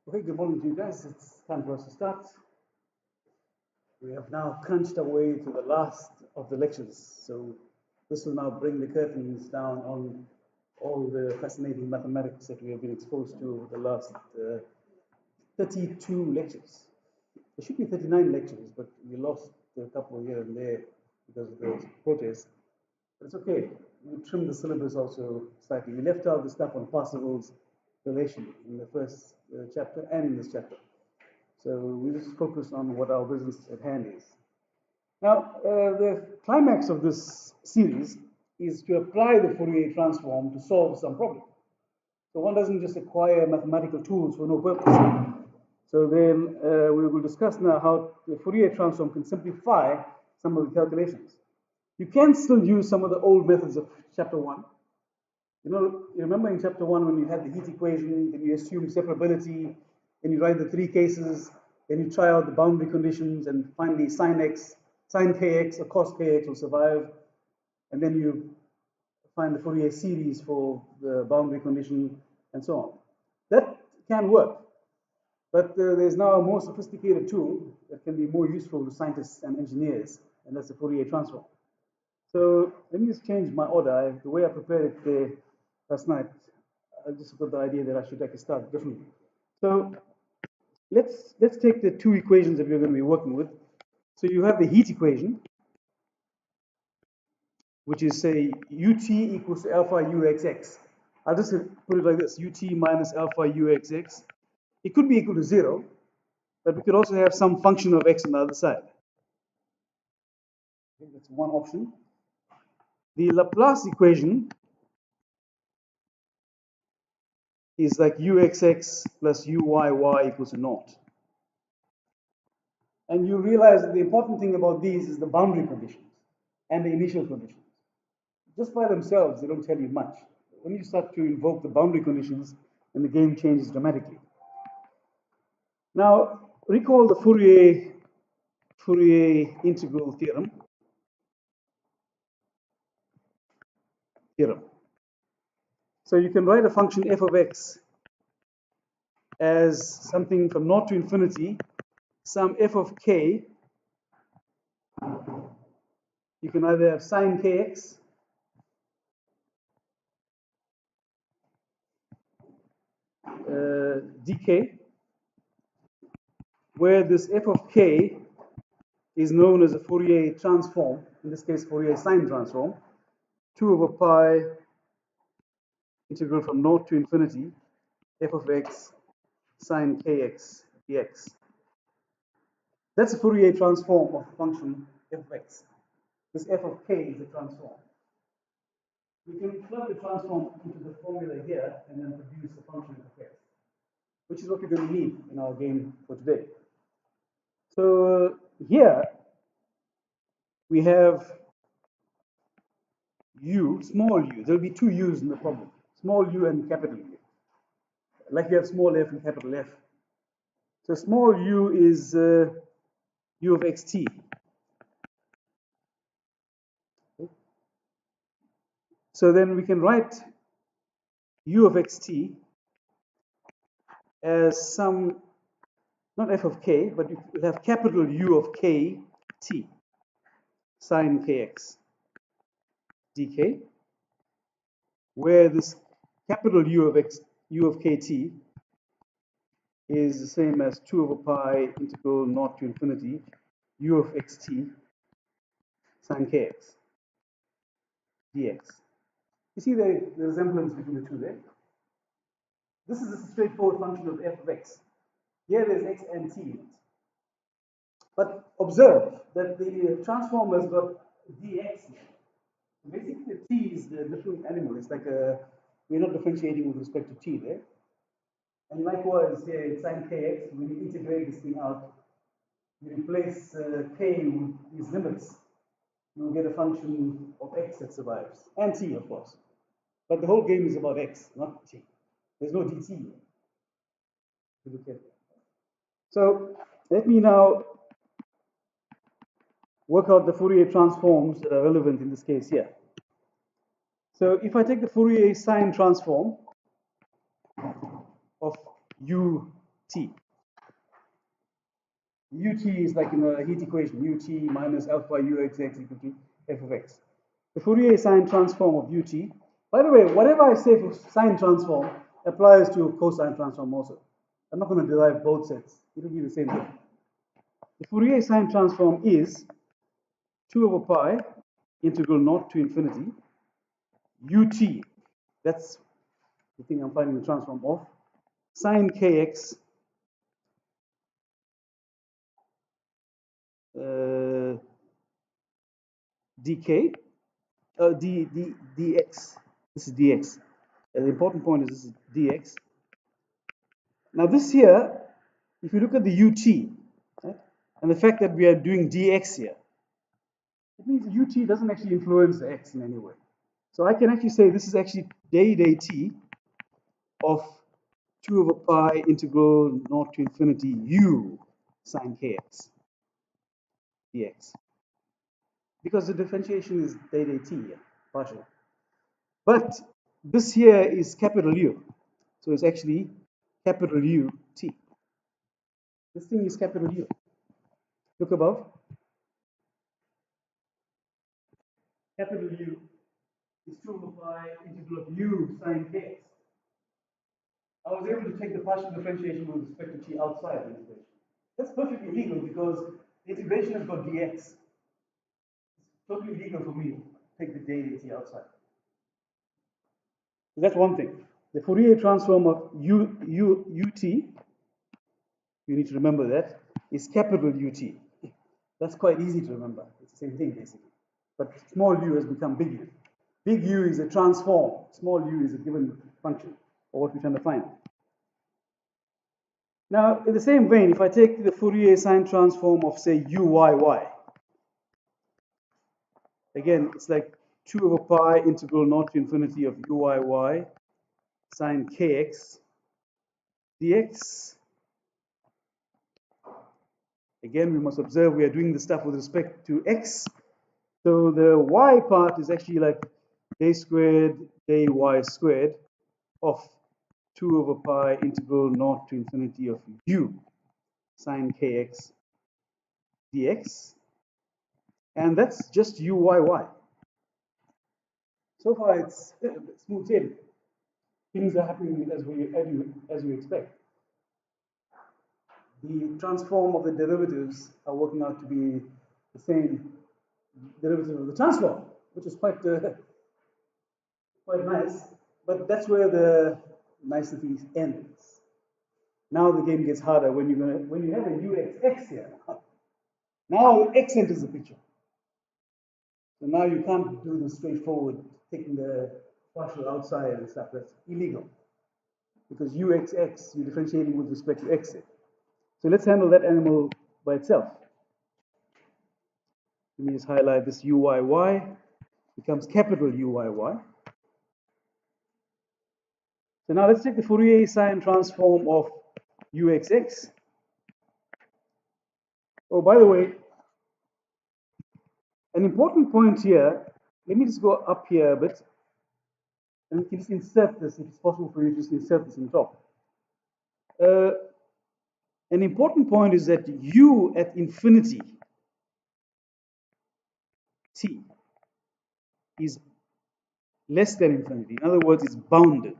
Okay, good morning to you guys. It's time for us to start. We have now crunched our way to the last of the lectures. So this will now bring the curtains down on all the fascinating mathematics that we have been exposed to over the last 32 lectures. There should be 39 lectures, but we lost a couple here and there because of the protests. But it's okay. We trimmed the syllabus also slightly. We left out the stuff on Parsifal's relation in the first chapter and in this chapter. So we just focus on what our business at hand is. Now, the climax of this series is to apply the Fourier transform to solve some problem. So one doesn't just acquire mathematical tools for no purpose. So then we will discuss now how the Fourier transform can simplify some of the calculations. You can still use some of the old methods of chapter 1. You remember in chapter 1 when you had the heat equation, then you assume separability, then you write the three cases, then you try out the boundary conditions, and finally sin kx or cos kx will survive, and then you find the Fourier series for the boundary condition, and so on. That can work, but there's now a more sophisticated tool that can be more useful to scientists and engineers, and that's the Fourier transform. So let me just change my order. The way I prepared it last night, I just got the idea that I should start differently. So let's take the two equations that we're going to be working with. So you have the heat equation, which is say ut equals to alpha uxx. I'll just put it like this: ut minus alpha uxx. It could be equal to 0, but we could also have some function of x on the other side. Okay, that's one option. The Laplace equation is like uxx plus uyy equals to 0. And you realize that the important thing about these is the boundary conditions and the initial conditions. Just by themselves, they don't tell you much. When you start to invoke the boundary conditions, then the game changes dramatically. Now, recall the Fourier integral theorem. So you can write a function f of x as something from 0 to infinity, some f of k. You can either have sin kx dk, where this f of k is known as a Fourier transform, in this case Fourier sine transform, 2 over pi integral from 0 to infinity f of x sine kx dx. That's a Fourier transform of the function f of x. This f of k is a transform. We can plug the transform into the formula here and then produce a function of x, which is what we're going to need in our game for today. So here we have u, small u. There'll be two u's in the problem, small u and capital U. Like you have small f and capital F. So small u is u of xt. Okay. So then we can write u of xt as some, not f of k, but you have capital U of k t sine kx dk, where this capital U of kt is the same as 2 over pi integral 0 to infinity u of xt sine kx dx. You see the resemblance between the two there? This is a straightforward function of f of x. Here there's x and t in it. But observe that the transform has got dx here. Basically, the t is the different animal. It's like we're not differentiating with respect to t there. And likewise, here it's sine kx. When you integrate this thing out, you replace k with these limits, you'll get a function of x that survives, and t, of course. But the whole game is about x, not t. There's no dt here. Look at it. So let me now work out the Fourier transforms that are relevant in this case here. So if I take the Fourier sine transform of u T. Ut is like in a heat equation, ut minus alpha uxx equal to f of x. The Fourier sine transform of ut, by the way, whatever I say for sine transform applies to cosine transform also. I'm not going to derive both sets. It will be the same thing. The Fourier sine transform is 2 over pi integral 0 to infinity ut. That's the thing I'm finding the transform of. Sine kx dk dx. This is dx. And the important point is this is dx. Now this here, if you look at the ut, right, and the fact that we are doing dx here, it means the ut doesn't actually influence the x in any way. So I can actually say this is actually dt of 2 over pi integral 0 to infinity u sine kx dx. Because the differentiation is dt here, partial. But this here is capital U. So it's actually capital U t. This thing is capital U. Look above. Capital U is 2 over pi integral of u sine kx. I was able to take the partial differentiation with respect to t outside the integration. That's perfectly legal because the integration has got dx. It's totally legal for me to take the dt outside. So that's one thing. The Fourier transform of ut, you need to remember that, is capital ut. That's quite easy to remember. It's the same thing basically. But small u has become big U. Big U is a transform. Small u is a given function, or what we're trying to find. Now, in the same vein, if I take the Fourier sine transform of, say, uyy, again, it's like 2 over pi integral 0 to infinity of uyy sine kx dx. Again, we must observe we are doing the stuff with respect to x. So the y part is actually like a squared dy squared of 2 over pi integral 0 to infinity of u sine kx dx. And that's just uyy. So far, it's smooth sailing. Things are happening as we expect. The transform of the derivatives are working out to be the same derivative of the transform, which is quite nice. But that's where the nicety ends. Now the game gets harder when you have a uxx here. Now x enters the picture. So now you can't do the straightforward taking the partial outside and stuff. That's illegal. Because uxx, you're differentiating with respect to x. So let's handle that animal by itself. Let me just highlight this uyy. Becomes capital uyy. So now let's take the Fourier sine transform of uxx. Oh, by the way, an important point here, let me just go up here a bit, and we can just insert this, if it's possible for you to just insert this in top. An important point is that u at infinity, t, is less than infinity. In other words, it's bounded.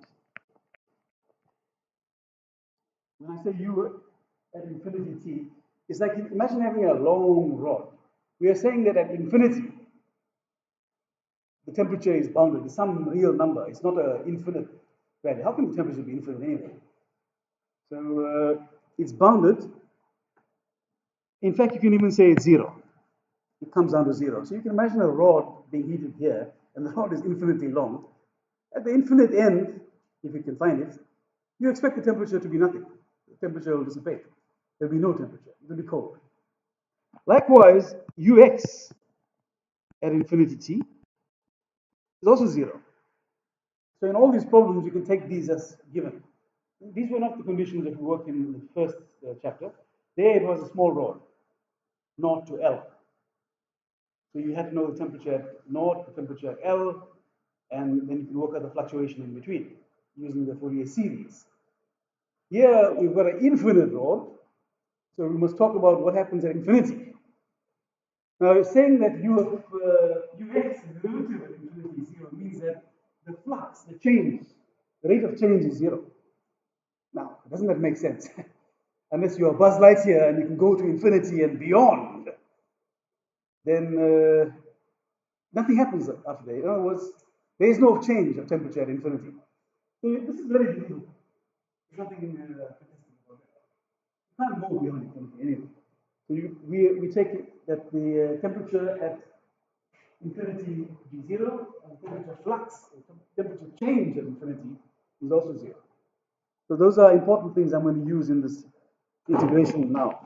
When I say u at infinity t, it's like imagine having a long rod. We are saying that at infinity, the temperature is bounded. It's some real number. It's not an infinite value. How can the temperature be infinite anyway? So it's bounded. In fact, you can even say it's zero. It comes down to zero. So you can imagine a rod being heated here, and the rod is infinitely long. At the infinite end, if you can find it, you expect the temperature to be nothing. The temperature will dissipate. There'll be no temperature. It'll be cold. Likewise, ux at infinity t is also zero. So in all these problems, you can take these as given. These were not the conditions that we worked in the first chapter. There it was a small rod, 0 to L. So you had to know the temperature at 0, the temperature at L, and then you can work out the fluctuation in between using the Fourier series. Here we've got an infinite rod, so we must talk about what happens at infinity. Now, it's saying that u of ux is derivative at infinity is 0 means that the flux, the change, the rate of change is 0. Now, doesn't that make sense? Unless you're Buzz Lightyear and you can go to infinity and beyond, then nothing happens after that. In other words, there is no change of temperature at infinity. So this is very difficult. There's nothing fantastic about that. You can't go beyond infinity anyway. So we take it that the temperature at infinity be 0, and temperature flux, temperature change at infinity is also 0. So those are important things I'm going to use in this integration now.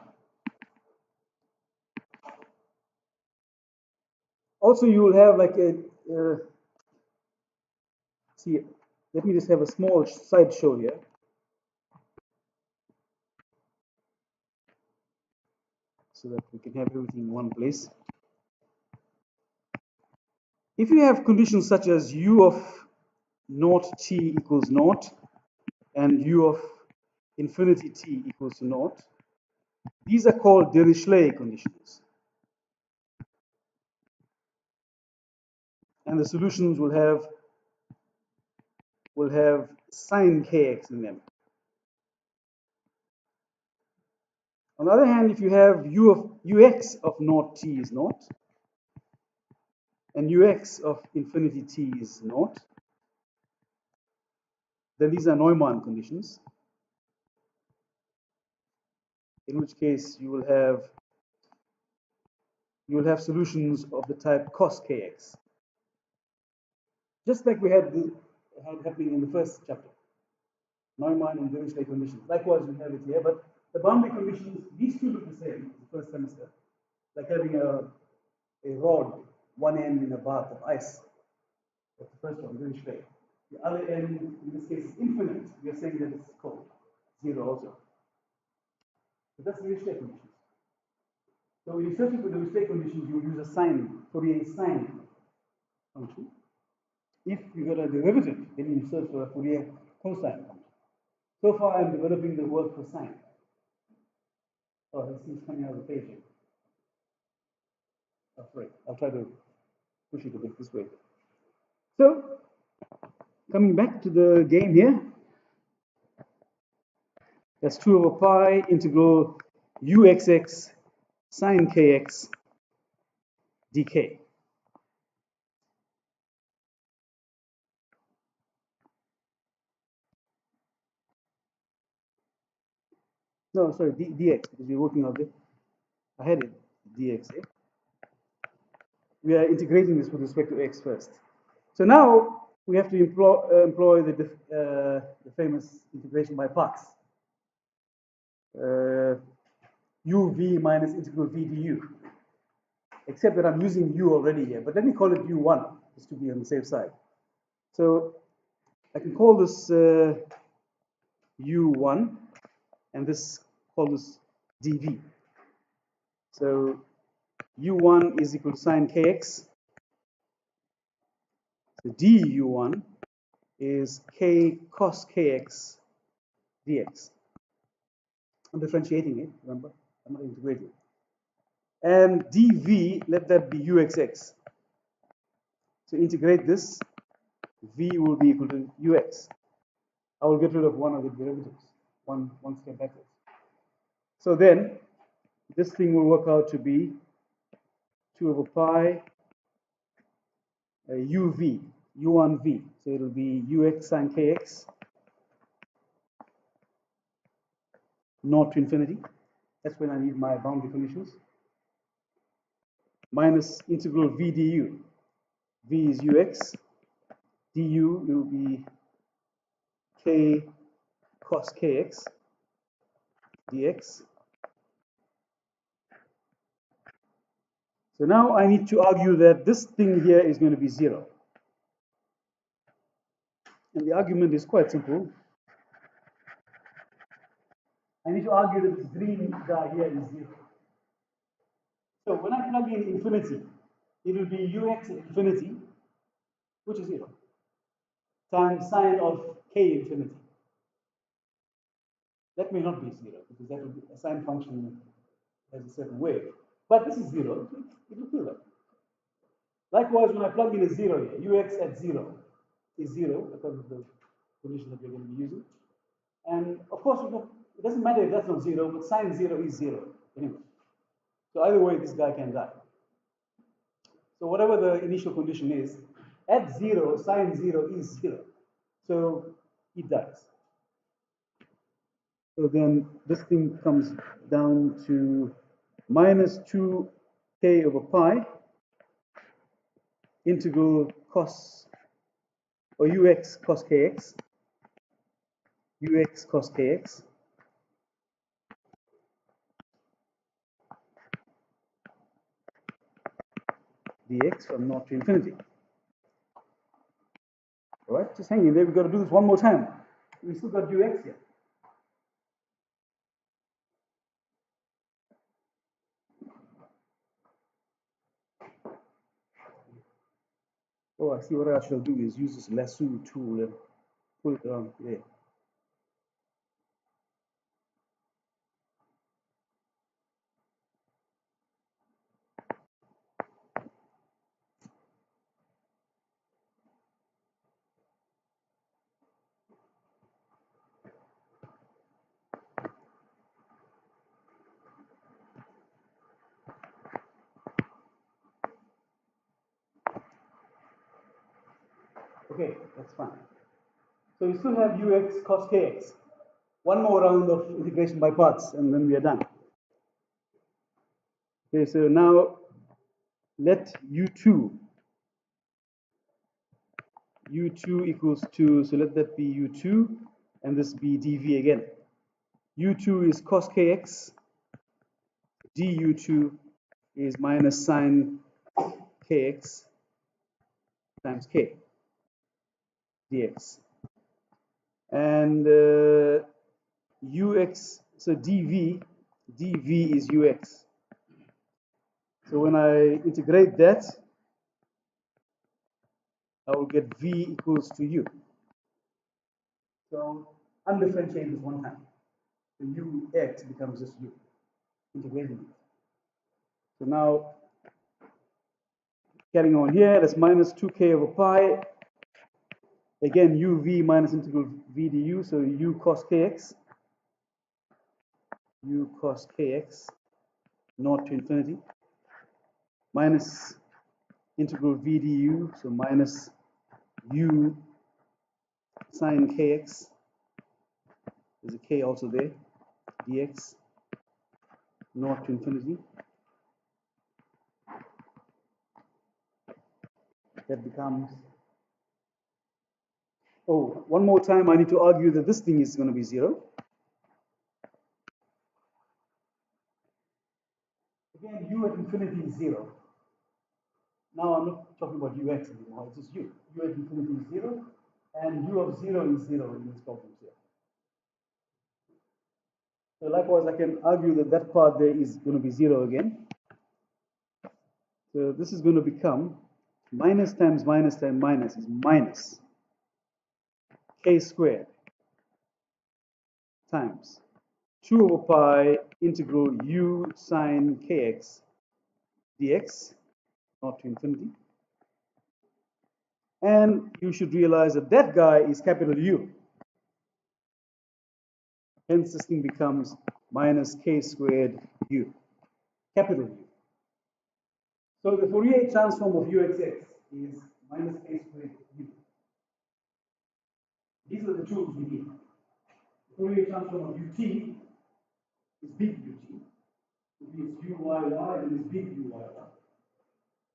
Also, you will have like a, see, let me just have a small side show here. So that we can have everything in one place. If you have conditions such as u of naught t equals naught and u of infinity t equals to naught, these are called Dirichlet conditions. And the solutions will have sine kx in them. On the other hand, if you have ux of naught t is naught and ux of infinity t is naught, then these are Neumann conditions, in which case you will have solutions of the type cos kx, just like we had happening in the first chapter, Neumann and Dirichlet conditions. Likewise, we have it here, but the boundary conditions, these two look the same in the first semester, like having a rod, one end in a bath of ice. That's the first one, Dirichlet. The other end, in this case, is infinite. We are saying that it's cold, 0 also. So that's the Dirichlet conditions. So when you search for the Dirichlet conditions, you will use a sine, Fourier sine function. If you got a derivative, then you search for a Fourier cosine function. So far, I'm developing the word for sine. Oh, this is coming out of the page here. Oh, sorry. I'll try to push it a bit this way. So, coming back to the game here, that's 2 over pi integral uxx sine kx dk. No, sorry, dx, because we're working on it. I had it, dx here. We are integrating this with respect to x first. So now we have to employ the famous integration by parts. uv minus integral v du. Except that I'm using u already here, but let me call it u1, just to be on the safe side. So I can call this u1, and call this dv. So u1 is equal to sine kx. So du1 is k cos kx dx. I'm differentiating it, remember? I'm not integrating it. And dv, let that be uxx. So integrate this, v will be equal to ux. I will get rid of one of the derivatives, one step backwards. So then, this thing will work out to be 2 over pi uv, u1v. So it'll be ux sine kx, naught to infinity. That's when I need my boundary conditions. Minus integral v du. V is ux. Du will be k cos kx dx. So now I need to argue that this thing here is going to be 0. And the argument is quite simple. I need to argue that this green guy here is 0. So when I plug in infinity, it will be ux at infinity, which is 0, times sine of k infinity. That may not be 0 because that would be a sine function has a certain wave. But this is 0, it will feel that. Likewise, when I plug in a 0 here, ux at 0 is 0 according to the condition that we're going to be using. And of course, it doesn't matter if that's not 0, but sine 0 is 0 anyway. So either way, this guy can die. So whatever the initial condition is, at 0, sine 0 is 0. So it dies. So then this thing comes down to minus 2k over pi integral cos, or ux cos kx, ux cos kx, dx from 0 to infinity. All right, just hang in there. We've got to do this one more time. We still got ux here. Oh, I see. What I shall do is use this lasso tool and pull it around there. Okay, that's fine. So we still have ux cos kx. One more round of integration by parts, and then we are done. Okay, so now let u2 equals 2, so let that be u2, and this be dv again. u2 is cos kx, du2 is minus sine kx times k dx. And ux, so dv is ux. So when I integrate that, I will get v equals to u. So undifferentiate this one time. So ux becomes just u, integrating it. So now, carrying on here, that's minus 2k over pi. Again, uv minus integral v du, so u cos kx, 0 to infinity, minus integral v du, so minus u sine kx, there's a k also there, dx, 0 to infinity. That becomes, oh, one more time I need to argue that this thing is going to be 0. Again, u at infinity is 0. Now I'm not talking about ux anymore, it's just u. U at infinity is 0, and u of 0 is 0 in this problem here. So likewise, I can argue that that part there is going to be 0 again. So this is going to become minus times minus times minus is minus k squared times 2 over pi integral u sine kx dx, 0 to infinity. And you should realize that that guy is capital U. Hence, this thing becomes minus k squared u, capital U. So the Fourier transform of uxx is minus k squared u. These are the tools we need. The Fourier transform of ut is big ut. If it's uyy, then it's big uyy.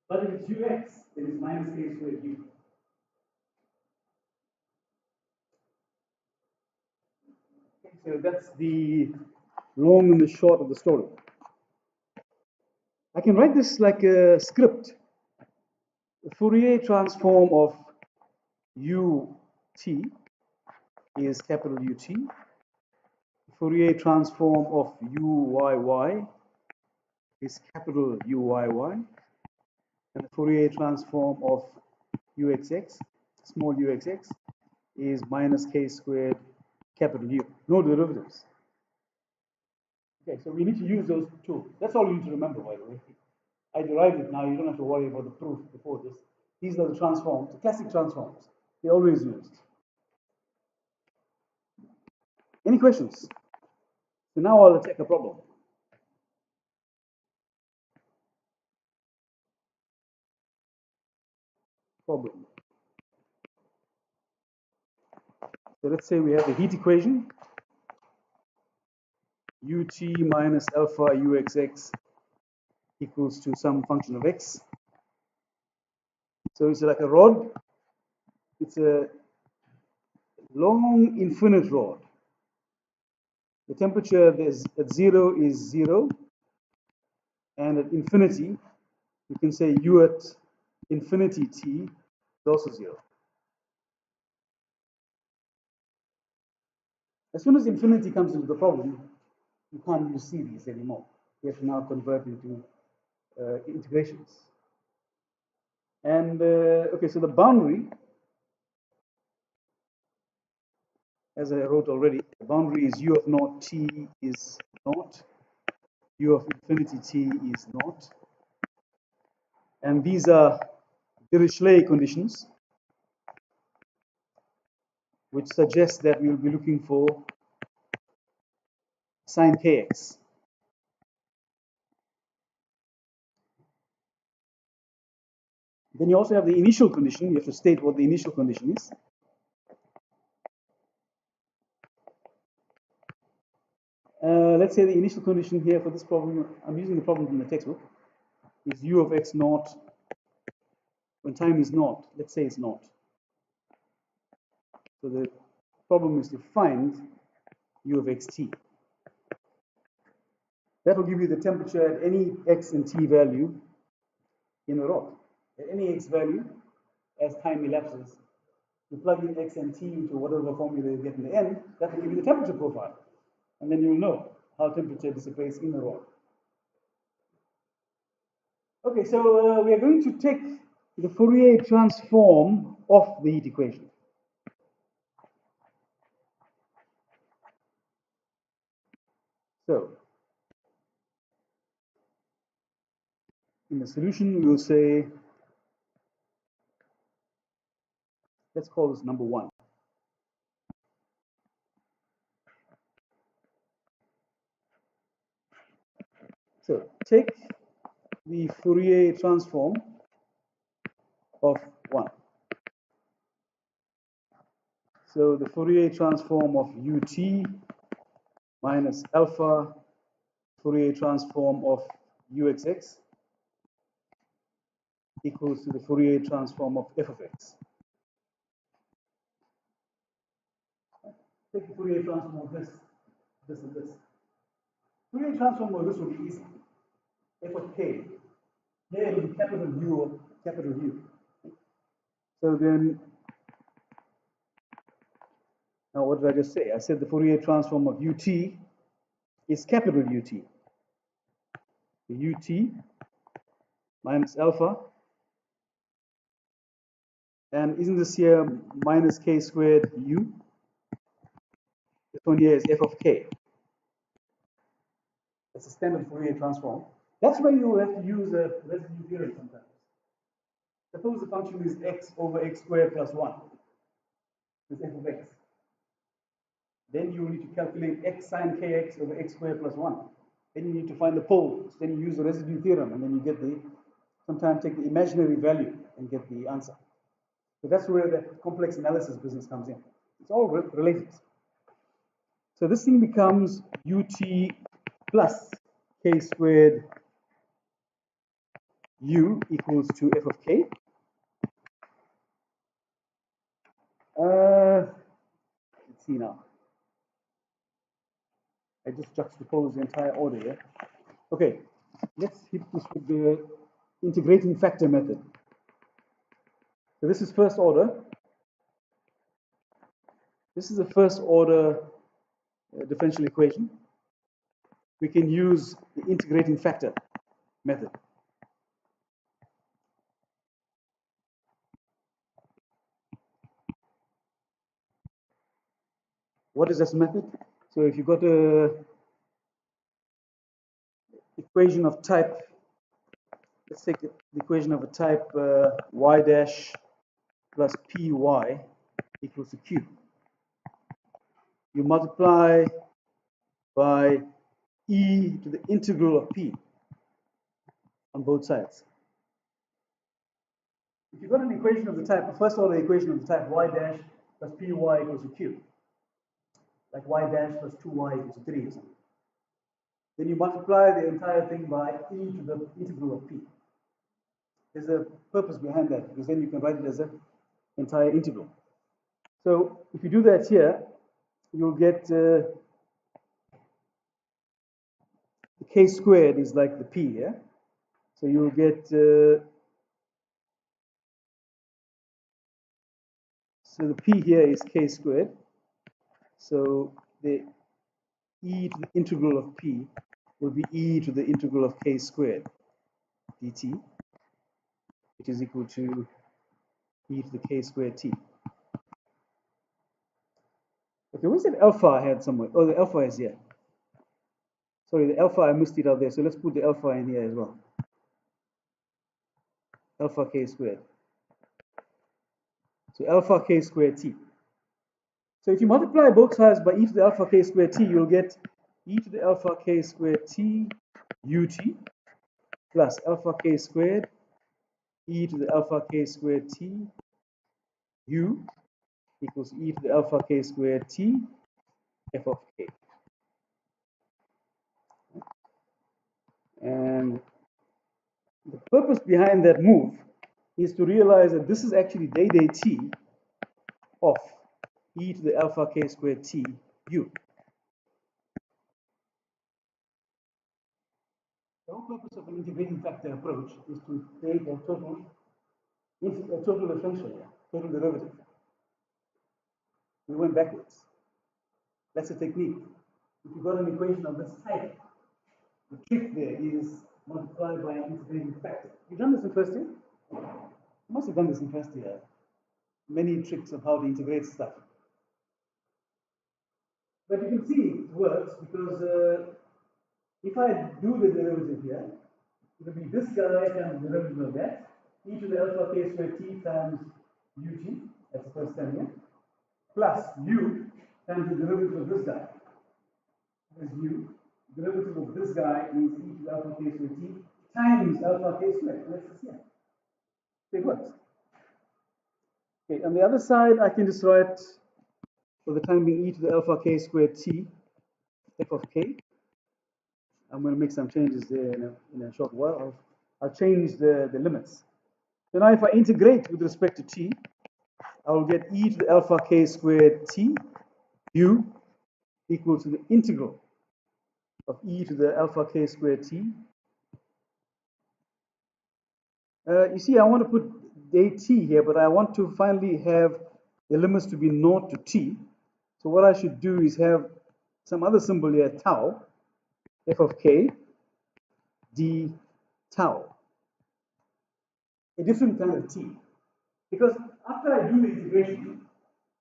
But if it's ux, then it's minus k squared u. So that's the long and the short of the story. I can write this like a script. The Fourier transform of ut is capital UT. The Fourier transform of uyy is capital Uyy. And the Fourier transform of uxx, small uxx, is minus k squared capital U. No derivatives. Okay, so we need to use those tools. That's all you need to remember, by the way. I derived it now. You don't have to worry about the proof before this. These are the transforms, the classic transforms. They're always used. Any questions? So now I'll take a problem. Problem. So let's say we have the heat equation, ut minus alpha uxx equals to some function of x. So it's like a rod. It's a long infinite rod. The temperature at 0 is 0, and at infinity, you can say u at infinity t is also 0. As soon as infinity comes into the problem, you can't use series anymore. You have to now convert into integrations. And okay, so the boundary, as I wrote already, the boundary is u of naught t is naught, u of infinity t is naught. And these are Dirichlet conditions, which suggest that we will be looking for sine kx. Then you also have the initial condition. You have to state what the initial condition is. Let's say the initial condition here for this problem, I'm using the problem from the textbook, is u of x naught when time is naught. Let's say it's naught. So the problem is to find u of xt. That will give you the temperature at any x and t value in the rod. At any x value, as time elapses, you plug in x and t into whatever formula you get in the end, that will give you the temperature profile. And then you'll know how temperature dissipates in the rod. Okay, so we are going to take the Fourier transform of the heat equation. So, in the solution, we will say, let's call this number 1. So, take the Fourier transform of 1. So, the Fourier transform of ut minus alpha Fourier transform of uxx equals to the Fourier transform of f of x. Take the Fourier transform of this, and this. Fourier transform of this will be easy. F of k. There will be capital U of capital U. So then, now what did I just say? I said the Fourier transform of ut is capital UT. The ut minus alpha. And isn't this here minus k squared u? This one here is f of k. It's a standard Fourier transform. That's where you will have to use a residue theorem sometimes. Suppose the function is x over x squared plus 1. This f of x. Then you need to calculate x sine kx over x squared plus 1. Then you need to find the poles. Then you use the residue theorem, and then you get the, sometimes take the imaginary value and get the answer. So that's where the complex analysis business comes in. It's all related. So this thing becomes ut plus k squared u equals to f of k. Let's see now. I just juxtapose the entire order here. Okay, let's hit this with the integrating factor method. So this is first order. This is a first order differential equation. We can use the integrating factor method. What is this method? So if you got a equation of type, let's take the equation of a type y dash plus py equals to q. You multiply by e to the integral of p on both sides. If you've got an equation of the type, first order equation of the type y dash plus py equals to q, like y dash plus 2y equals to 3 or something, then you multiply the entire thing by e to the integral of p. There's a purpose behind that, because then you can write it as an entire integral. So if you do that here, you'll get the k squared is like the p here. So you'll get, so the p here is k squared. So the e to the integral of p will be e to the integral of k squared dt, which is equal to e to the k squared t. Okay, where's that alpha I had somewhere? Oh, the alpha is here. Sorry, the alpha, I missed it out there. So let's put the alpha in here as well. Alpha k squared. So alpha k squared t. So if you multiply both sides by e to the alpha k squared t, you'll get e to the alpha k squared t ut plus alpha k squared e to the alpha k squared t u equals e to the alpha k squared t f of k. And the purpose behind that move is to realize that this is actually day t of e to the alpha k squared t u. The whole purpose of an integrating factor approach is to take a total differential, total derivative. We went backwards. That's a technique. If you've got an equation of this type, the trick there is multiply by an integrating factor. You've done this in first year? You must have done this in first year. Many tricks of how to integrate stuff. But you can see it works because if I do the derivative here, it will be this guy times the derivative of that, e to the alpha k squared t times ut, that's the first term here, plus u times the derivative of this guy. As u, derivative of this guy is e to the alpha k squared t times alpha k squared. That's this here. It works. Okay, on the other side, I can just write for the time being e to the alpha k squared t f of k. I'm going to make some changes there in a short while. I'll change the limits. So now if I integrate with respect to t, I will get e to the alpha k squared t u equal to the integral of e to the alpha k squared t. You see, I want to put dt here, but I want to finally have the limits to be 0 to t. So what I should do is have some other symbol here, tau, f of k, d tau, a different kind of t. Because after I do the integration,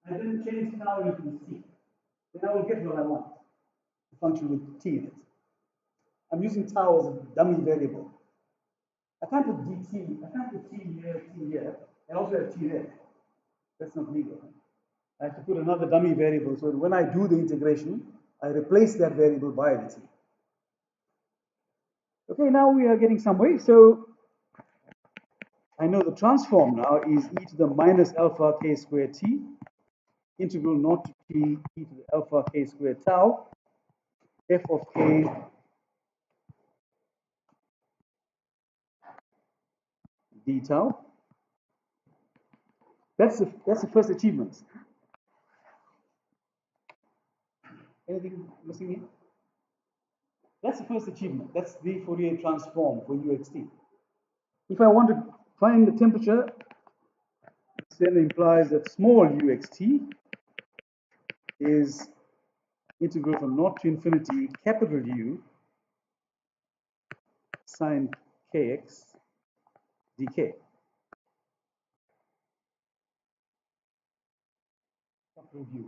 I then change tau into t. Then I will get what I want, the function with t in it. I'm using tau as a dummy variable. I can't put dt, I can't put t here, and also have t there. That's not legal. I have to put another dummy variable so that when I do the integration, I replace that variable by the t. Okay, now we are getting some way. So I know the transform now is e to the minus alpha k squared t, integral 0 to t e to the alpha k squared tau, f of k d tau. That's the first achievement. Anything missing here? That's the first achievement. That's the Fourier transform for uxt. If I want to find the temperature, then implies that small uxt is integral from 0 to infinity capital U sine kx dk.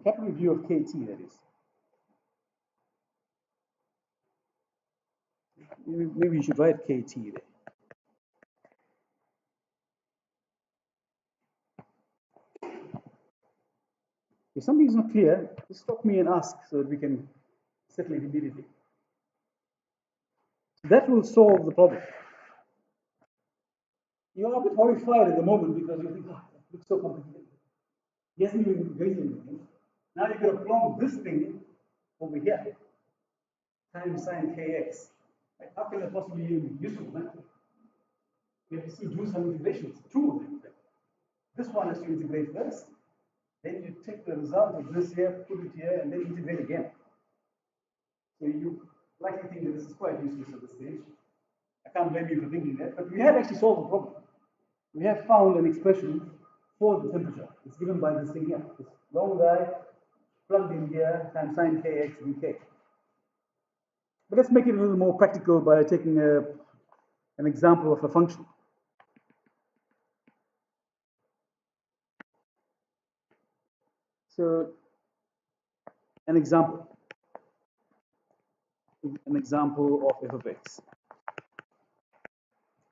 Capital U of kt, that is. maybe you should write KT there. If something is not clear, just stop me and ask so that we can settle it immediately. That will solve the problem. You're a bit horrified at the moment because you think, oh, it looks so complicated. He hasn't even raised anything. Now you've got to plumb this thing over here, times sine kx. Like, how can that possibly be useful? Man? We have to still do some integrations, two of them. This one has to integrate first. Then you take the result of this here, put it here, and then integrate again. So you likely think that this is quite useless at this stage. I can't blame you for thinking that, but we have actually solved the problem. We have found an expression for the temperature. It's given by this thing here. This long guy plugged in here times sine kx dk. But let's make it a little more practical by taking an example of a function. So, an example of f of x.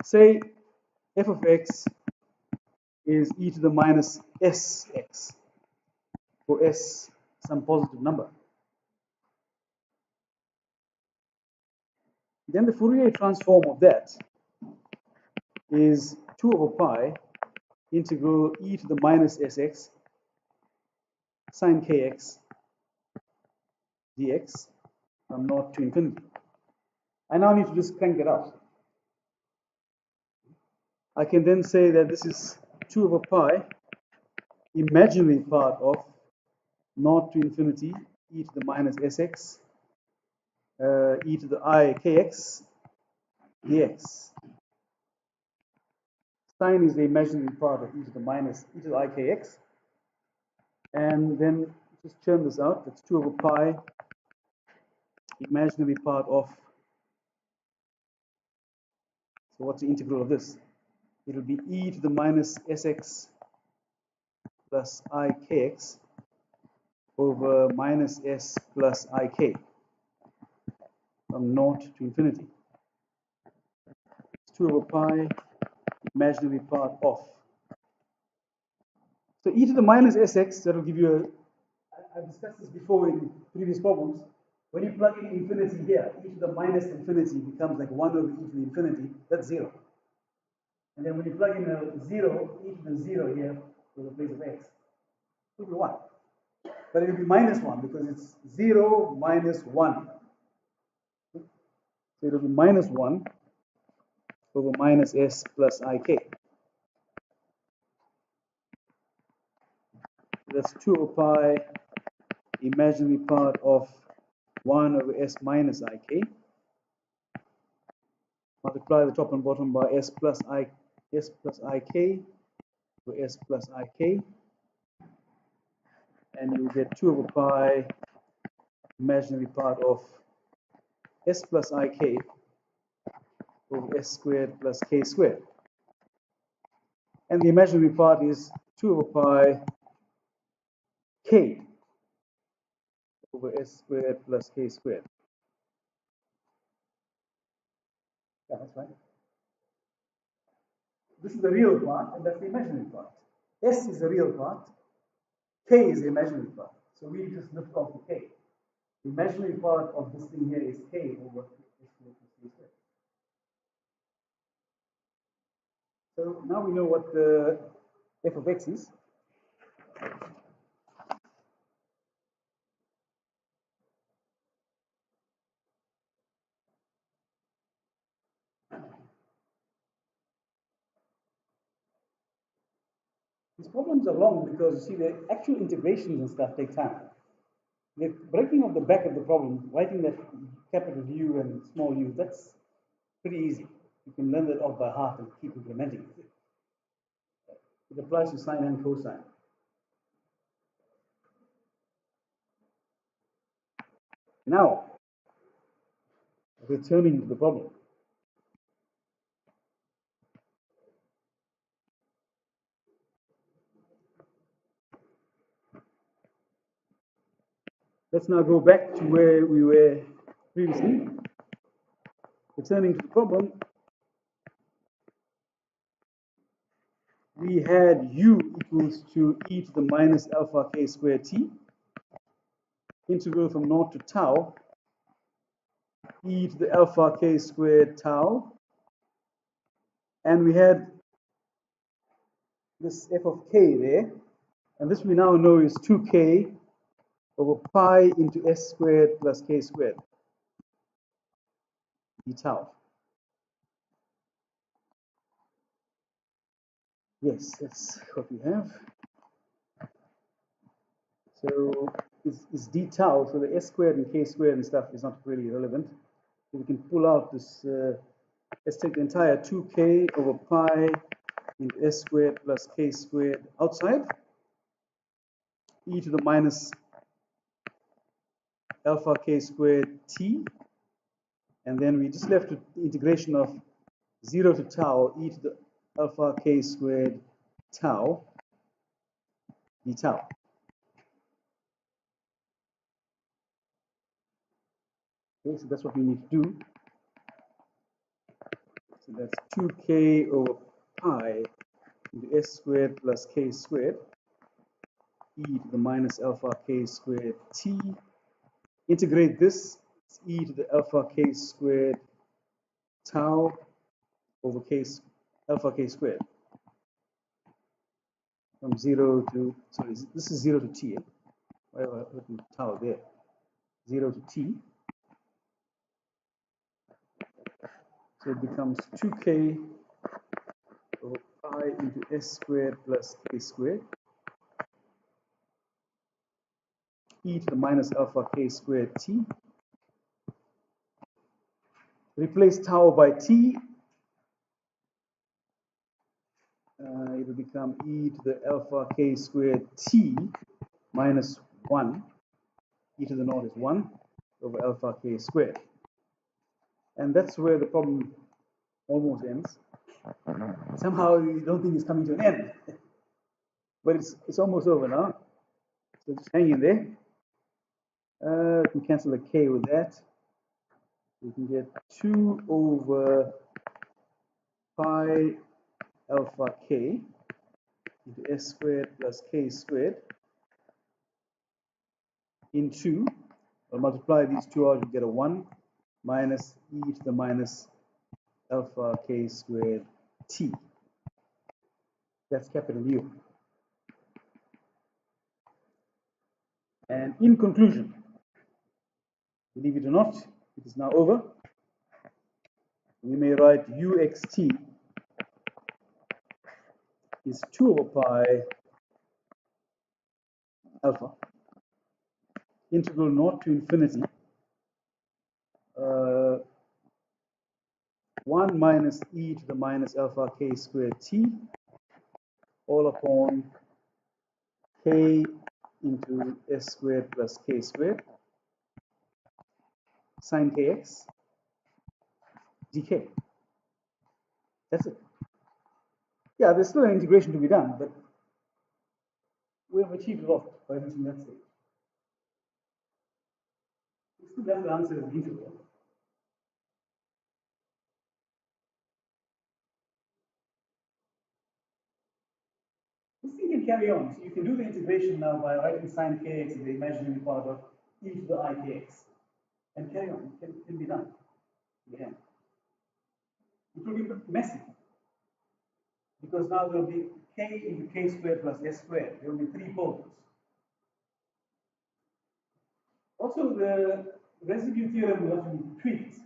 Say f of x is e to the minus sx, for s some positive number. Then the Fourier transform of that is 2 over pi integral e to the minus sx sine kx dx from 0 to infinity. I now need to just crank it out. I can then say that this is 2 over pi, imaginary part of 0 to infinity e to the minus sx e to the I kx dx. Sine is the imaginary part of e to the minus e to the I kx. And then just churn this out. That's 2 over pi, imaginary part of. So what's the integral of this? It'll be e to the minus sx plus I kx over minus s plus ik from 0 to infinity. It's 2 over pi, imaginary part of. So e to the minus sx, that will give you a, I've discussed this before in previous problems. When you plug in infinity here, e to the minus infinity becomes like 1 over e to the infinity, that's 0. And then when you plug in a 0, e to the 0 here to the place of x, it will be 1. But it will be minus 1 because it's 0 minus 1. So it will be minus 1 over minus s plus ik. That's 2 over pi, imaginary part of 1 over s minus ik. Multiply the top and bottom by s plus ik over s plus ik. And you get 2 over pi, imaginary part of s plus ik over s squared plus k squared. And the imaginary part is 2 over pi k over s squared plus k squared. Yeah, that's right. This is the real part, and that's the imaginary part. S is the real part, k is the imaginary part. So we just lift off the k. The imaginary part of this thing here is k over s squared plus k squared. So now we know what the f of x is. These problems are long because you see the actual integrations and stuff take time. The breaking of the back of the problem, writing that capital U and small u, that's pretty easy. You can learn that off by heart and keep implementing it. It applies to sine and cosine. Now, returning to the problem. Let's now go back to where we were previously. Returning to the problem, we had u equals to e to the minus alpha k squared t, integral from 0 to tau, e to the alpha k squared tau, and we had this f of k there, and this we now know is 2k over pi into s squared plus k squared d tau. Yes, that's what we have. So it's d tau, so the s squared and k squared and stuff is not really relevant. So we can pull out this, let's take the entire 2k over pi into s squared plus k squared outside, e to the minus alpha k squared t, and then we just left with the integration of 0 to tau e to the alpha k squared tau d tau. Okay, so that's what we need to do. So that's 2k over pi into s squared plus k squared e to the minus alpha k squared t. Integrate this, it's e to the alpha k squared tau over alpha k squared from 0 to, sorry, this is 0 to t. Eh? Why have I written tau there? 0 to t. So it becomes 2k over pi into s squared plus k squared e to the minus alpha k squared t. Replace tau by t. It will become e to the alpha k squared t minus 1. E to the naught is 1 over alpha k squared. And that's where the problem almost ends. Somehow you don't think it's coming to an end. But it's almost over now. So just hang in there. We can cancel the k with that. We can get 2 over pi alpha k into s squared plus k squared into, I'll multiply these two out, you get a 1 minus e to the minus alpha k squared t. That's capital U. And in conclusion, believe it or not, it is now over. We may write uxt is 2 over pi alpha integral 0 to infinity 1 minus e to the minus alpha k squared t all upon k into s squared plus k squared sine kx dk. That's it. Yeah, there's still an integration to be done, but we have achieved a lot by reaching that stage. We still have to answer the integral. This thing can carry on. So you can do the integration now by writing sine kx in the imaginary part of e to the ikx. And carry on. It can be done. Yeah. It will be messy. Because now there will be k into k squared plus s squared. There will be 3 poles. Also, the residue theorem will have to be tweaked.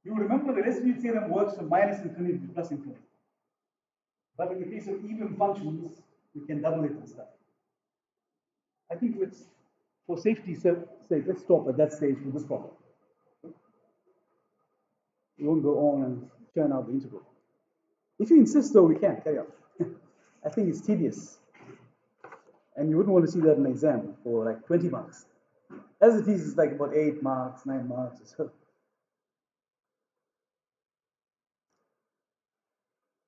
You remember the residue theorem works from minus infinity to plus infinity. But in the case of even functions, we can double it and stuff. I think for safety's sake, let's stop at that stage for this problem. We won't go on and turn out the integral. If you insist, though, we can carry on. I think it's tedious. And you wouldn't want to see that in an exam for like 20 marks. As it is, it's like about 8 marks, 9 marks or so.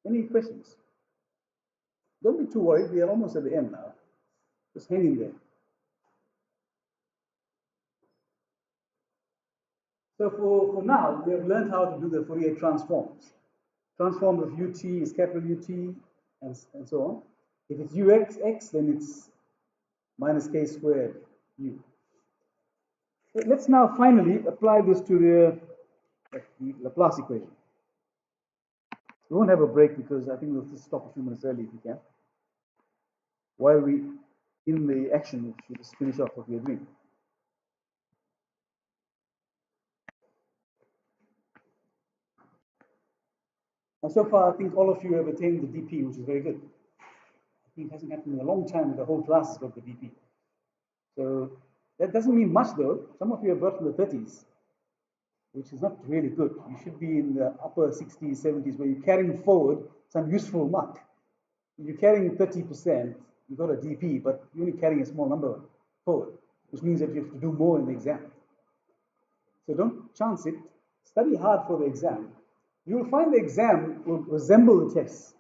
Any questions? Don't be too worried. We are almost at the end now. Just hang in there. So for now, we have learned how to do the Fourier transforms. Transform of ut is capital UT and so on. If it's uxx, then it's minus k squared u. Let's now finally apply this to the Laplace equation. We won't have a break because I think we'll just stop a few minutes early if we can. While we in the action, we should just finish off what we are doing. And so far, I think all of you have attained the DP, which is very good. I think it hasn't happened in a long time that the whole class has got the DP. So that doesn't mean much though. Some of you have got in the 30s, which is not really good. You should be in the upper 60s, 70s, where you're carrying forward some useful mark. If you're carrying 30%, you've got a DP, but you're only carrying a small number forward, which means that you have to do more in the exam. So don't chance it. Study hard for the exam. You will find the exam will resemble the test.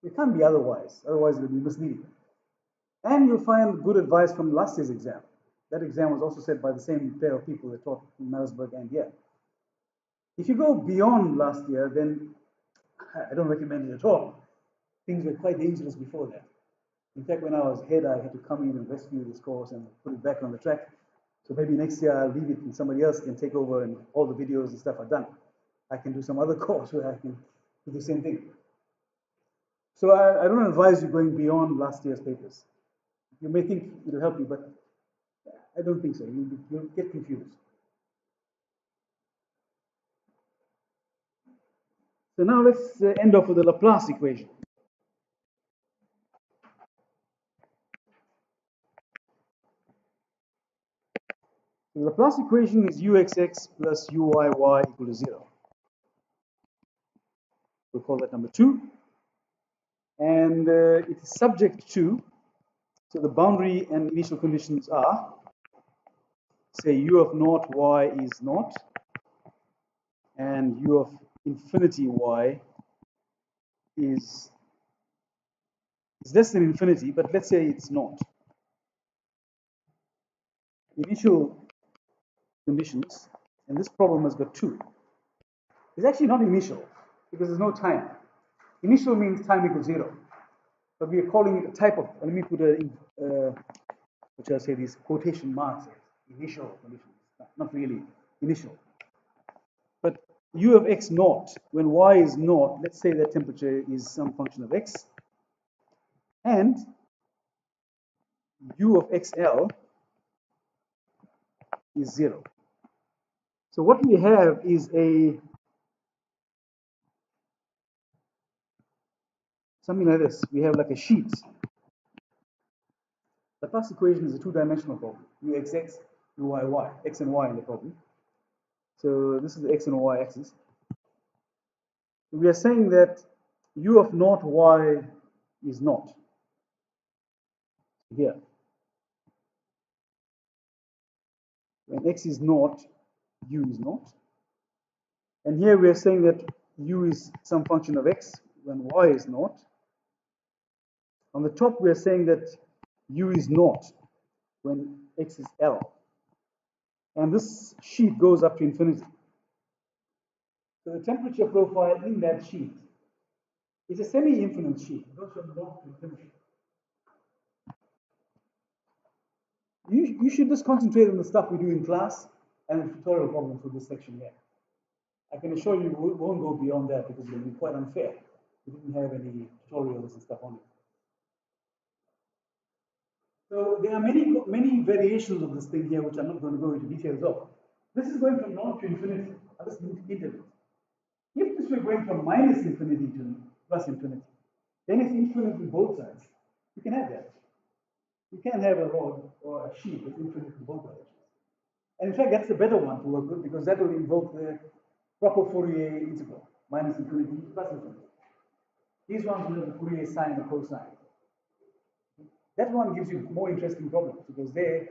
It can't be otherwise. Otherwise, it will be misleading. And you'll find good advice from last year's exam. That exam was also set by the same pair of people that taught in Malmesburg and here. If you go beyond last year, then I don't recommend it at all. Things were quite dangerous before that. In fact, when I was head, I had to come in and rescue this course and put it back on the track. So maybe next year I'll leave it and somebody else can take over and all the videos and stuff are done. I can do some other course where I can do the same thing. So I don't advise you going beyond last year's papers. You may think it'll help you, but I don't think so. You'll get confused. So now let's end off with the Laplace equation. The Laplace equation is uxx plus uyy equal to 0. We'll call that number 2. And it is subject to, so the boundary and initial conditions are, say u of naught y is naught, and u of infinity y is less than infinity, but let's say it's not. Initial conditions, and this problem has got 2. It's actually not initial, because there's no time. Initial means time equals 0. But we are calling it a type of, let me put what shall I say, these quotation marks, initial conditions, not really initial. But u of x naught, when y is naught, let's say that temperature is some function of x, and u of xl is 0. So what we have is something like this. We have like a sheet. The first equation is a two-dimensional problem. Uxx, uyy, x and y in the problem. So this is the x and y axis. We are saying that u of naught y is naught. Here. When x is naught, u is naught. And here we are saying that u is some function of x when y is naught. On the top, we are saying that u is naught when x is L. And this sheet goes up to infinity. So the temperature profile in that sheet is a semi-infinite sheet. It goes from naught to infinity. You should just concentrate on the stuff we do in class and the tutorial problems for this section here. I can assure you we won't go beyond that because it will be quite unfair. We didn't have any tutorials and stuff on it. So there are many variations of this thing here, which I'm not going to go into details of. This is going from naught to infinity. I'll just interval. If this were going from minus infinity to plus infinity, then it's infinite on both sides. You can have that. You can have a rod or a sheet that's infinite in both directions. And in fact, that's the better one to work with because that will invoke the proper Fourier integral, minus infinity plus infinity. These ones will have the Fourier sine and cosine. That one gives you more interesting problems because there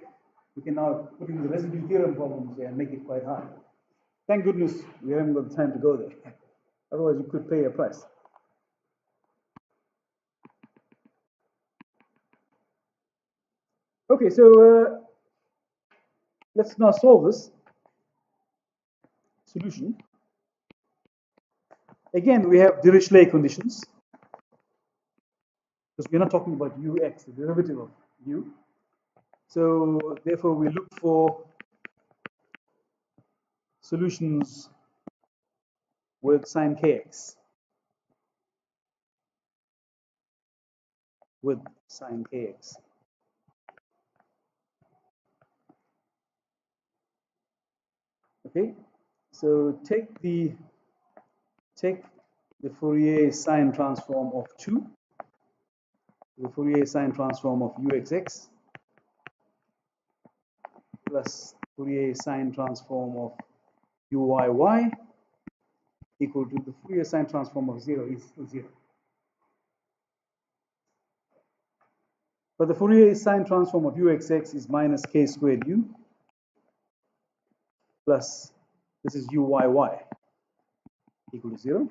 you can now put in the residue theorem problems there and make it quite hard. Thank goodness we haven't got the time to go there. Otherwise, you could pay a price. Okay, so let's now solve this. solution. Again, we have Dirichlet conditions, because we're not talking about ux, the derivative of u. So therefore, we look for solutions with sine kx. With sine kx. Okay, so take the Fourier sine transform of 2, the Fourier sine transform of uxx, plus Fourier sine transform of uyy equal to the Fourier sine transform of 0 is 0. But the Fourier sine transform of uxx is minus k squared u plus this is uyy equal to 0.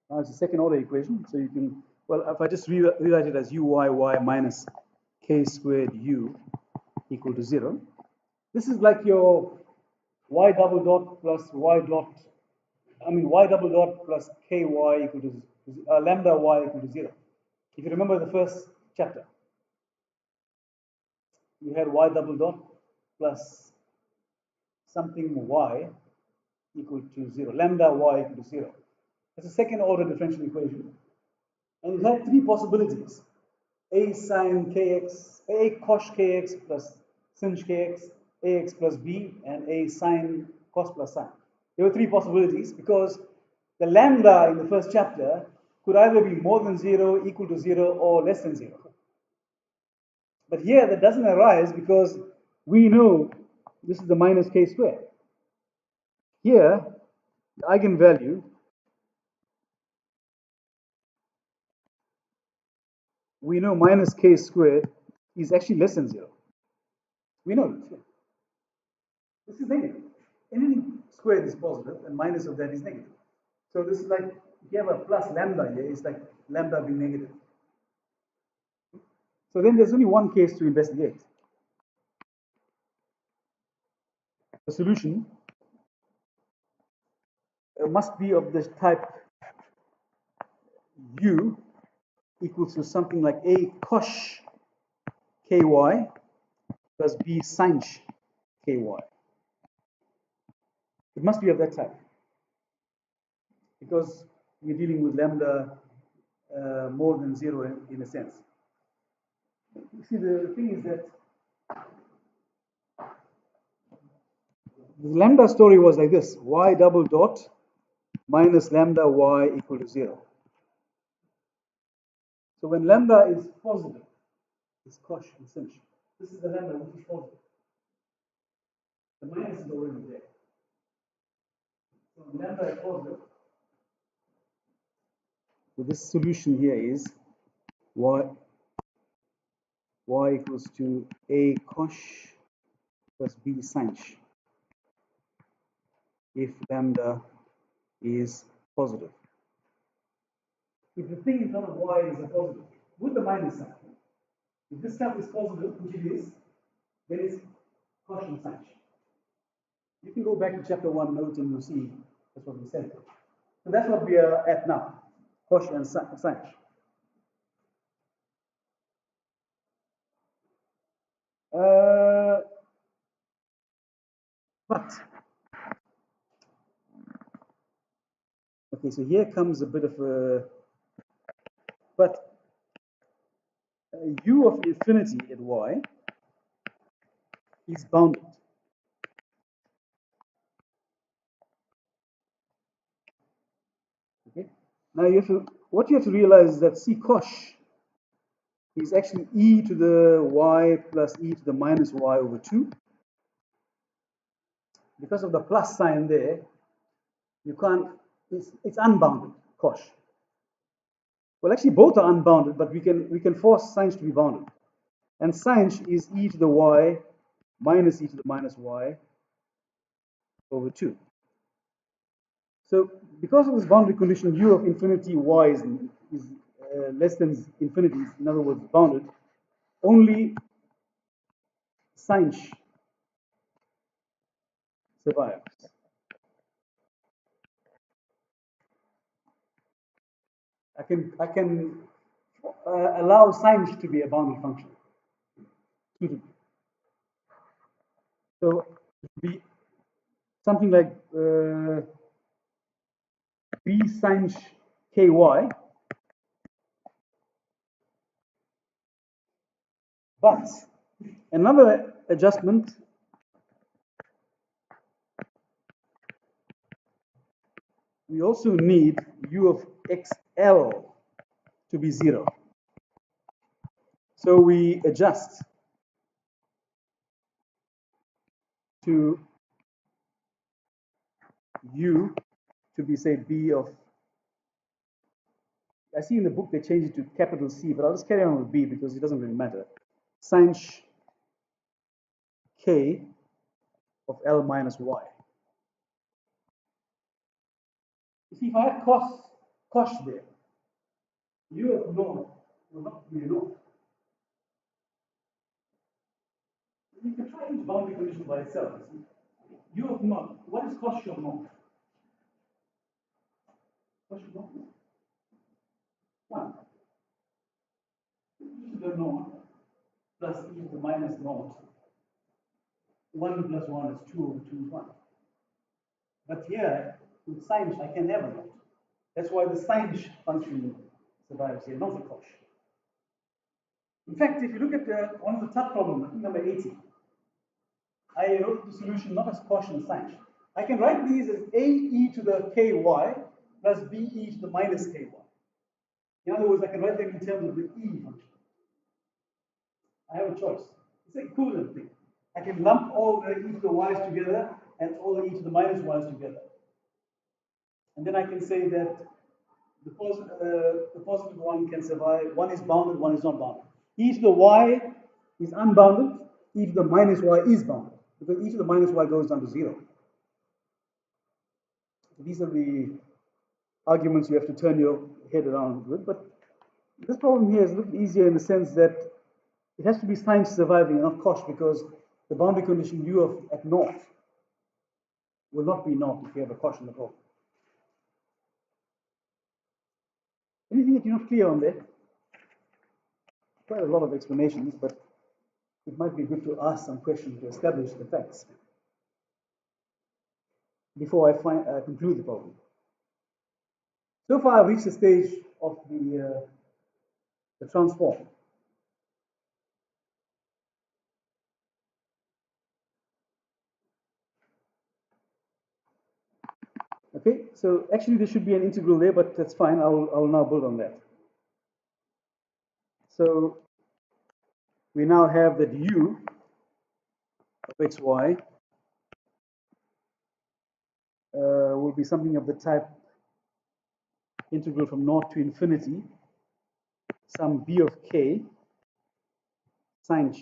Now it's a second order equation, so you can, well, if I just rewrite it as uyy minus k squared u equal to 0. This is like your y double dot plus y dot, y double dot plus ky equal to lambda y equal to 0. If you remember the first chapter, you had y double dot plus something y equal to 0, lambda y equal to 0. It's a second order differential equation. And it had three possibilities: a sine kx, a cos kx plus sinh kx, ax plus b, and a sine cos plus sine. There were three possibilities because the lambda in the first chapter could either be more than 0, equal to 0, or less than 0. But here that doesn't arise because we know this is the minus k squared. Here, the eigenvalue we know minus k squared is actually less than 0. We know this. This is negative. Anything squared is positive, and minus of that is negative. So this is like, if you have a plus lambda here, it's like lambda being negative. So then there's only one case to investigate. The solution must be of this type u equals to something like a cos ky plus b sin ky. It must be of that type because we're dealing with lambda more than 0 in a sense. You see, the thing is that the lambda story was like this: y double dot minus lambda y equal to 0. So when lambda is positive, it's cos and sinh. This is the lambda which is positive. The minus is already there. So when lambda is positive, so this solution here is y equals to a cos plus b sin if lambda is positive. If the thing in front of y is a positive, with the minus sign, if this stuff is positive, which it is, then it's cos and sin. You can go back to chapter 1 note and you'll see that's what we said. So that's what we are at now, cos and sin. But okay, so here comes a bit of a but u of infinity at y is bounded. Okay. Now what you have to realize is that c cos is actually e to the y plus e to the minus y over 2. Because of the plus sign there, you can't, it's unbounded, cos. Well, actually both are unbounded, but we can force sin to be bounded. And sin is e to the y minus e to the minus y over 2. So because of this boundary condition, u of infinity y is less than infinity, in other words, bounded, only sin, survives. I can allow sin to be a bounded function. So it would be something like b sin ky. But another adjustment we also need u of xl to be 0. So we adjust to u to be, say, b of, I see in the book they changed it to capital C, but I'll just carry on with b because it doesn't really matter. Sin k of L minus y. You see, if I had cos there, u of naught will not be a naught. You can try each boundary condition by itself. U of naught, what is cos of naught? Cos of naught? 1. E to the naught plus e to the minus naught. 1 plus 1 is 2 over 2 is 1. But here, with sin, I can never naught. That's why the sin function survives here, not the cos. In fact, if you look at one of the top problems, I think number 80, I wrote the solution not as cos and sin. I can write these as a e to the ky plus b e to the minus ky. In other words, I can write them in terms of the e function. I have a choice. It's an equivalent thing. I can lump all the e to the y's together and all the e to the minus y's together. And then I can say that the positive one can survive. One is bounded, one is not bounded. E to the y is unbounded. E to the minus y is bounded. Because e to the minus y goes down to 0. These are the arguments you have to turn your head around with. But this problem here is a little easier in the sense that it has to be sin surviving, not cos, because the boundary condition u of at naught will not be naught if you have a cos in the problem. Anything that you're not clear on there? Quite a lot of explanations, but it might be good to ask some questions to establish the facts before I conclude the problem. So far, I've reached the stage of the transform. Okay, so actually there should be an integral there, but that's fine. I'll now build on that. So we now have that u of xy will be something of the type integral from naught to infinity, some b of k sin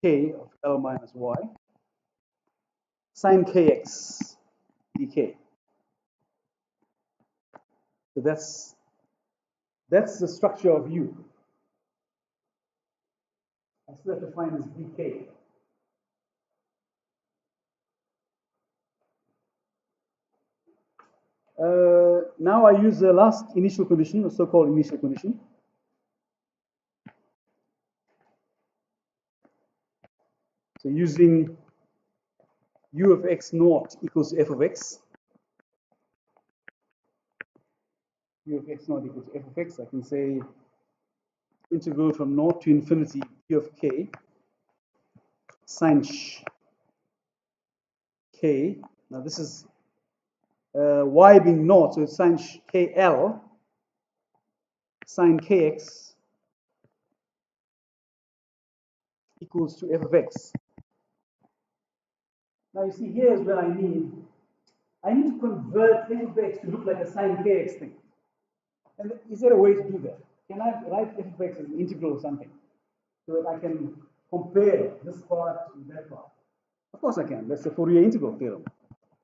k of L minus y sin kx dk. So that's the structure of u. I still have to find this bk. Now I use the last initial condition, the so-called initial condition. So using u of x naught equals f of x, u of x naught equals f of x, I can say integral from naught to infinity b of k sin k. Now this is y being naught, so it's sin kl sin kx equals to f of x. Now you see, here is where I need to convert f of x to look like a sin kx thing. And is there a way to do that? Can I write f of x as an integral of something so that I can compare this part with that part? Of course I can. That's the Fourier integral theorem.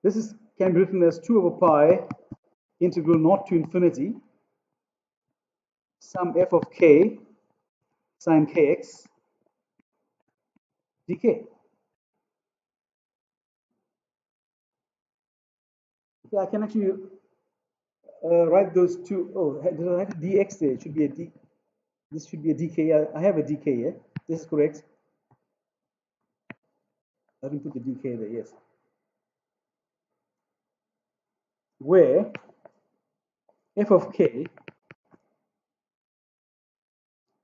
This can be written as 2 over pi integral naught to infinity sum f of k sin kx dk. Yeah, I can actually write those two. Oh, did I write a dx there? It should be a d. This should be a dk. I have a dk here. This is correct. I didn't put the dk there. Yes. Where f of k.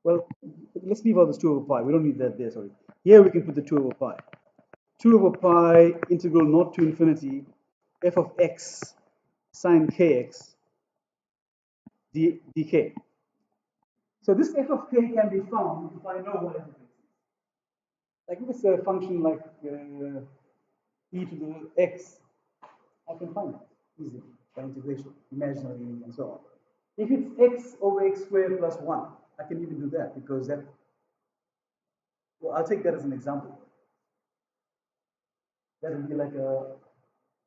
Well, let's leave out this 2 over pi. We don't need that there. Sorry. Here we can put the 2 over pi. 2 over pi integral naught to infinity f of x sine kx dk. So this f of k can be found if I know what f of x is. Like if it's a function like e to the x, I can find that easily by integration, imaginary and so on. If it's x over x squared plus 1, I can even do that because that, well, I'll take that as an example. That would be like a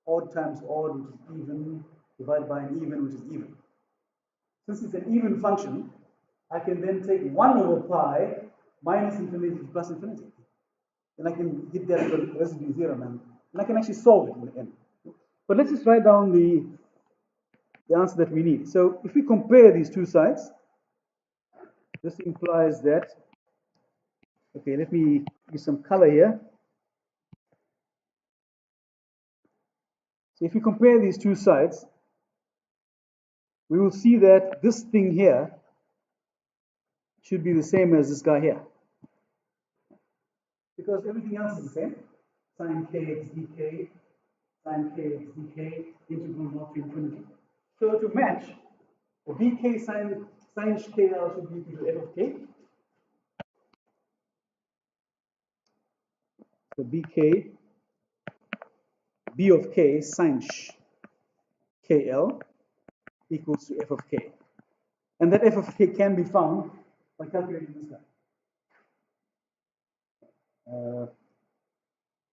odd times odd, which is even, divided by an even, which is even. Since it's an even function, I can then take 1 over pi minus infinity to plus infinity. And I can hit that residue theorem, and I can actually solve it in the end. But let's just write down the answer that we need. So if we compare these two sides, this implies that, okay, let me use some color here. So if we compare these two sides, we will see that this thing here should be the same as this guy here. Because everything else is the same. Sine kx dk, sine kx dk, integral naught to infinity. So to match, the bk sine kl should be equal to f of k. So bk, b of k sine kl equals to f of k. And that f of k can be found by calculating this guy.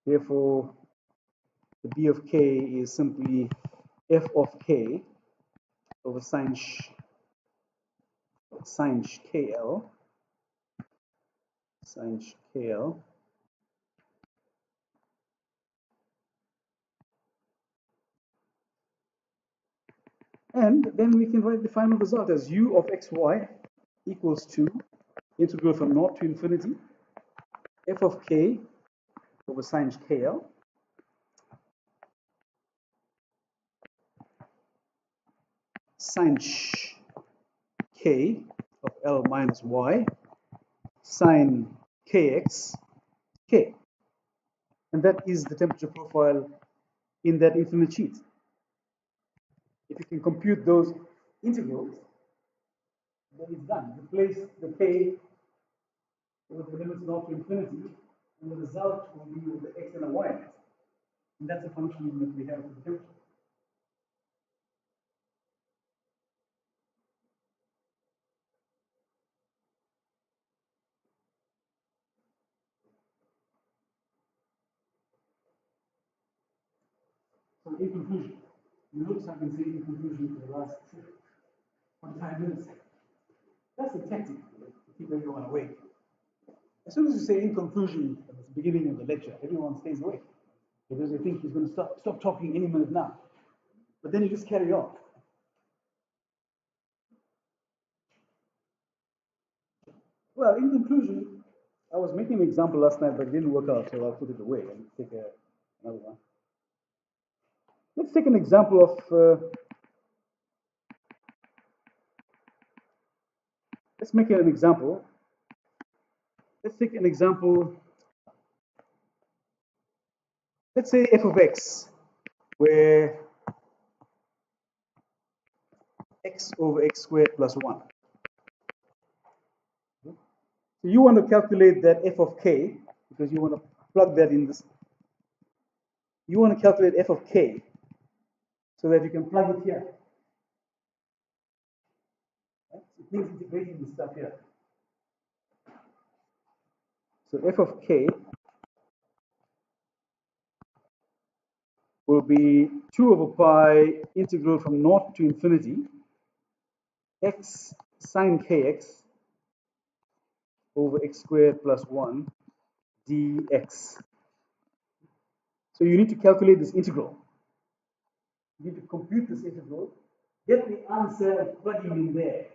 Therefore, the b of k is simply f of k over sine kl, and then we can write the final result as u of xy equals to integral from naught to infinity f of k over sine kl sine k of L minus y sine kx k. And that is the temperature profile in that infinite sheet. If you can compute those integrals, then it's done. Replace the k with the limits naught to infinity, and the result will be with the x and a y. And that's the function that we have for the temperature. So in conclusion, you notice I've been saying in conclusion for the last 45 minutes. That's the tactic to keep everyone awake. As soon as you say in conclusion at the beginning of the lecture, everyone stays awake because they think he's going to stop talking any minute now. But then you just carry on. Well, in conclusion, I was making an example last night, but it didn't work out, so I'll put it away and take another one. Let's take an example of, let's make it an example. Let's take an example. Let's say f of x, where x over x squared plus 1. So you want to calculate that f of k, because you want to plug that in this. You want to calculate f of k so that you can plug it here. Right? It means integrating this stuff here. So f of k will be 2 over pi integral from naught to infinity x sine kx over x squared plus 1 dx. So you need to calculate this integral. You need to compute this integral, get the answer and plug it in there.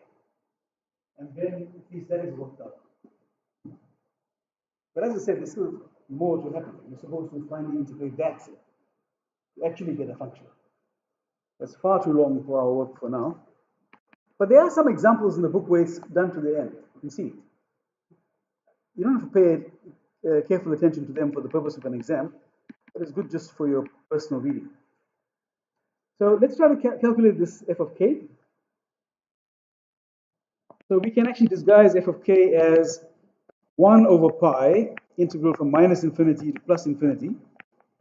And then at least that is worked out. But as I said, there's still more to happen. You're supposed to finally integrate that to actually get a function. That's far too long for our work for now. But there are some examples in the book where it's done to the end. You can see it. You don't have to pay careful attention to them for the purpose of an exam, but it's good just for your personal reading. So let's try to calculate this f of k. So we can actually disguise f of k as 1 over pi, integral from minus infinity to plus infinity,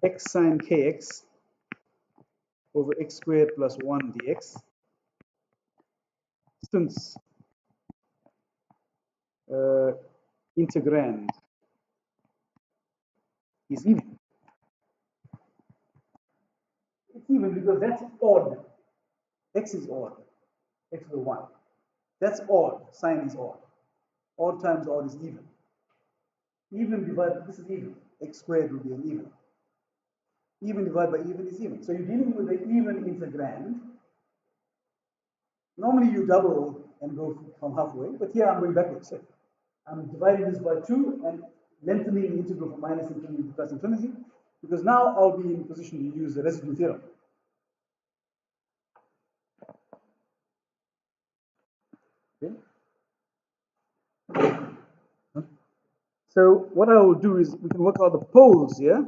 x sine kx over x squared plus 1 dx. Since integrand is even. It's even because that's odd. X is odd. X is 1. That's odd. Sine is odd. Odd times odd is even. Even divided, this is even. X squared will be an even. Even divided by even is even. So you're dealing with an even integrand. Normally you double and go from halfway, but here I'm going backwards. I'm dividing this by 2 and lengthening the integral from minus infinity to plus infinity, because now I'll be in position to use the residue theorem. Okay. So what I will do is we can work out the poles here.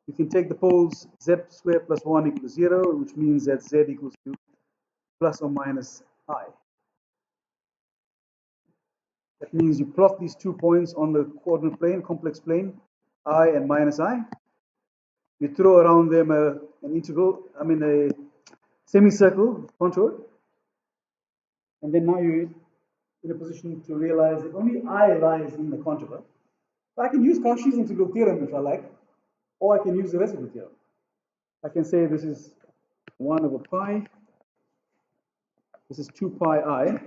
You can take the poles z squared plus 1 equals 0, which means that z equals to plus or minus I. That means you plot these 2 points on the coordinate plane, complex plane, I and minus I. You throw around them an integral, a semicircle contour. And then now you're in a position to realize that only I lies in the contour. So I can use Cauchy's integral theorem if I like, or I can use the residue theorem. I can say this is 1 over pi, this is 2 pi I,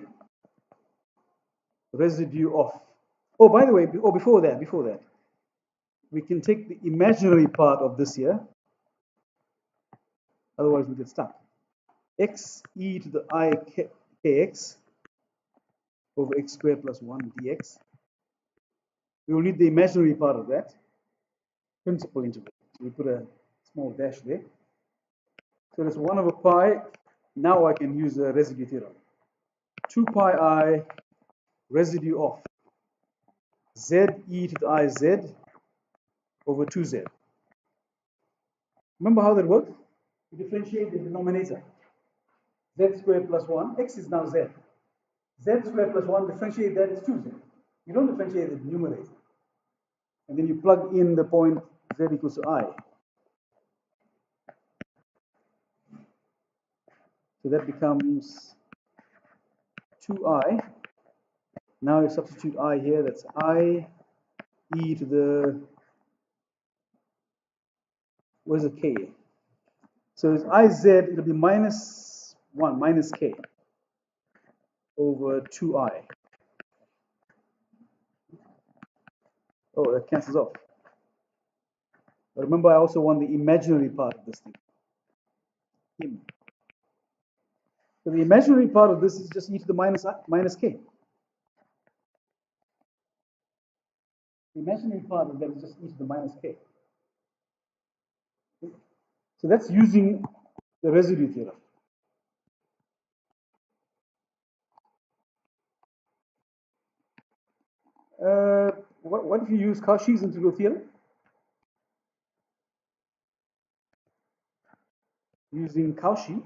residue of, oh, by the way, before that, we can take the imaginary part of this here, otherwise we get stuck. X e to the I kx over x squared plus 1 dx. We will need the imaginary part of that, principal integral. So we put a small dash there. So that's 1 over pi. Now I can use the residue theorem. 2 pi I residue of z e to the I z over 2z. Remember how that works? You differentiate the denominator. Z squared plus 1, x is now z. Z squared plus 1, differentiate that is 2z. You don't differentiate the numerator. And then you plug in the point z equals to I. So that becomes 2I. Now you substitute I here, that's I e to the, where's the k? So it's IZ, it'll be minus 1, minus k over 2I. Oh, that cancels off. But remember, I also want the imaginary part of this thing. Im. So the imaginary part of this is just e to the minus k. The imaginary part of that is just e to the minus k. So that's using the residue theorem. What if you use Cauchy's integral theorem? Using Cauchy,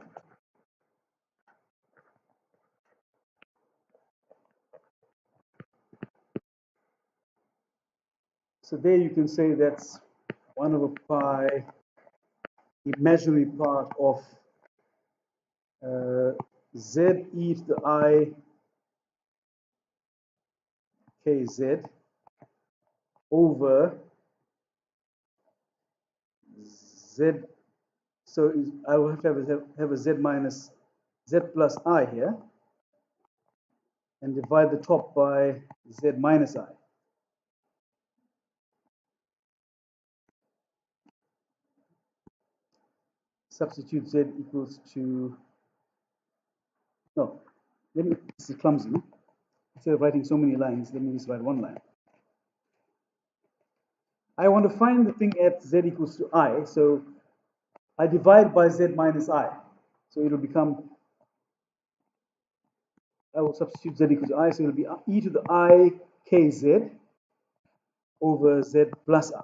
so there you can say that's 1 over pi imaginary part of z e to the I kz over z. So I will have to have a z minus z plus I here, and divide the top by z minus I. substitute z equals to, no, this is clumsy. Instead of writing so many lines, let me just write one line. I want to find the thing at z equals to I, so I divide by z minus I. So it'll become, I will substitute z equals to I, so it'll be e to the I kz over z plus I.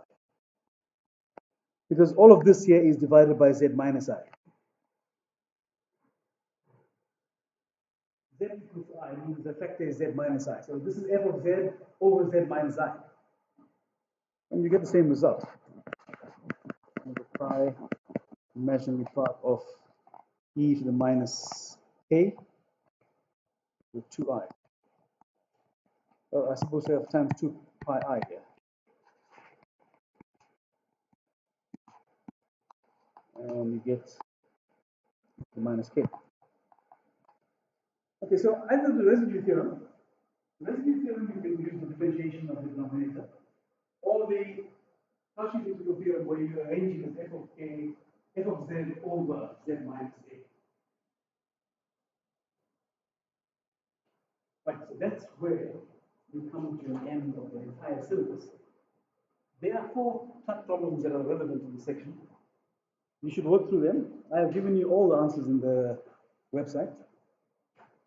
Because all of this here is divided by z minus I. Z equals to I means the factor is z minus I. So this is f of z over z minus I. And you get the same result. Pi imaginary part of e to the minus k with 2I. I suppose I have times 2 pi I here. And you get the minus k. Okay, so either the residue theorem you can use the differentiation of the denominator, or the Cauchy integral theorem where you arrange it as f of k, f of z over z minus a. Right, so that's where we come to an end of the entire syllabus. There are 4 problems that are relevant in this section. You should work through them. I have given you all the answers in the website.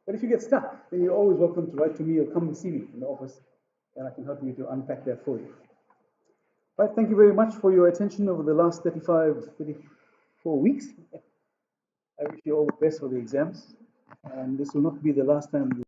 But if you get stuck, then you're always welcome to write to me or come and see me in the office, and I can help you to unpack that for you. Right, thank you very much for your attention over the last 34 weeks. I wish you all the best for the exams, and this will not be the last time